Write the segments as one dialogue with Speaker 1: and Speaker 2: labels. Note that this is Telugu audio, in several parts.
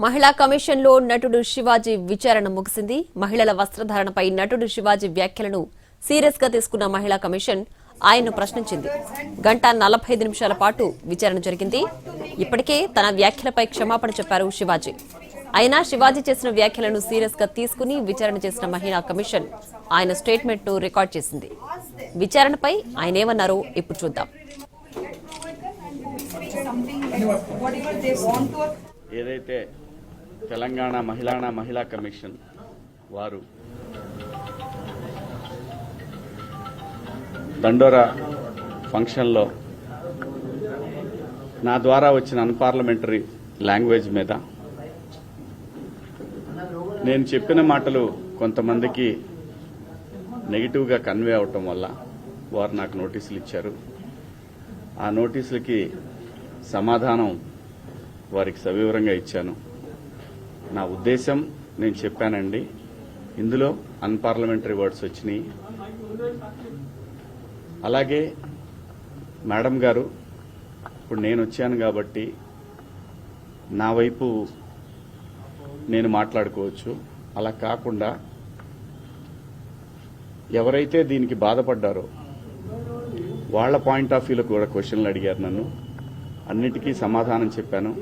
Speaker 1: మహిళా కమిషన్లో నటుడు శివాజీ విచారణ ముగిసింది. మహిళల వస్త్రధారణపై నటుడు శివాజీ వ్యాఖ్యలను సీరియస్ గా తీసుకున్న మహిళా కమిషన్ ఆయన్ను ప్రశ్నించింది. 1:45 నిమిషాల పాటు విచారణ జరిగింది. ఇప్పటికే తన వ్యాఖ్యలపై క్షమాపణ చెప్పారు శివాజీ. అయినా శివాజీ చేసిన వ్యాఖ్యలను సీరియస్ గా తీసుకుని విచారణ చేసిన మహిళా కమిషన్ ఆయన స్టేట్మెంట్ ను రికార్డ్ చేసింది. విచారణపై ఆయన ఏమన్నారో ఇప్పుడు చూద్దాం.
Speaker 2: ఏదైతే తెలంగాణ మహిళా కమిషన్ వారు దండోరా ఫంక్షన్లో నా ద్వారా వచ్చిన అన్పార్లమెంటరీ లాంగ్వేజ్ మీద నేను చెప్పిన మాటలు కొంతమందికి నెగిటివ్గా కన్వే అవటం వల్ల వారు నాకు నోటీసులు ఇచ్చారు. ఆ నోటీసులకి సమాధానం వారికి సవివరంగా ఇచ్చాను. నా ఉద్దేశం నేను చెప్పానండి. ఇందులో అన్పార్లమెంటరీ వర్డ్స్ వచ్చినాయి. అలాగే మేడం గారు ఇప్పుడు నేను వచ్చాను కాబట్టి నా వైపు నేను మాట్లాడుకోవచ్చు. అలా కాకుండా ఎవరైతే దీనికి బాధపడ్డారో వాళ్ళ పాయింట్ ఆఫ్ వ్యూలో కూడా క్వశ్చన్లు అడిగారు. నన్ను అన్నిటికీ సమాధానం చెప్పాను.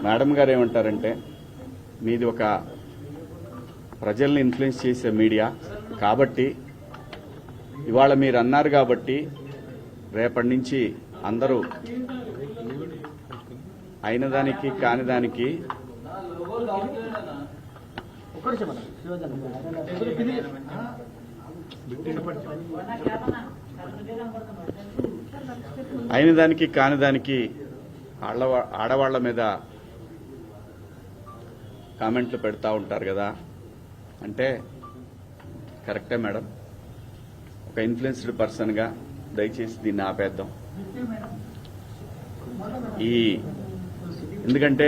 Speaker 2: మేడం గారు ఏమంటారంటే మీది ఒక ప్రజల్ని ఇన్ఫ్లుయెన్స్ చేసే మీడియా కాబట్టి ఇవాళ మీరు అన్నారు కాబట్టి రేపటి నుంచి అందరూ అయిన దానికి కాని దానికి అయిన దానికి కాని దానికి ఆడవాళ్ల మీద కామెంట్లు పెడతా ఉంటారు కదా అంటే కరెక్టే మేడం. ఒక ఇన్ఫ్లుయెన్స్డ్ పర్సన్గా దయచేసి దీన్ని ఆపేద్దాం. ఎందుకంటే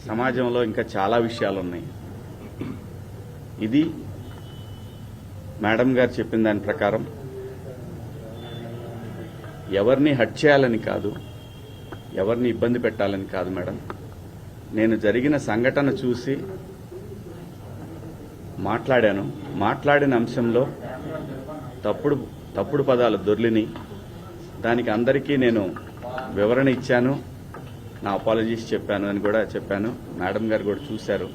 Speaker 2: సమాజంలో ఇంకా చాలా విషయాలు ఉన్నాయి. ఇది మేడం గారు చెప్పిన దాని ప్రకారం ఎవరిని హర్ట్ చేయాలని కాదు, ఎవరిని ఇబ్బంది పెట్టాలని కాదు మేడం. నేను జరిగిన సంఘటన చూసి మాట్లాడాను. మాట్లాడిన అంశంలో తప్పుడు పదాలు దొర్లిని. దానికి అందరికీ నేను వివరణ ఇచ్చాను. నా అపాలజీస్ చెప్పాను అని కూడా చెప్పాను. మేడం గారు కూడా చూశారు.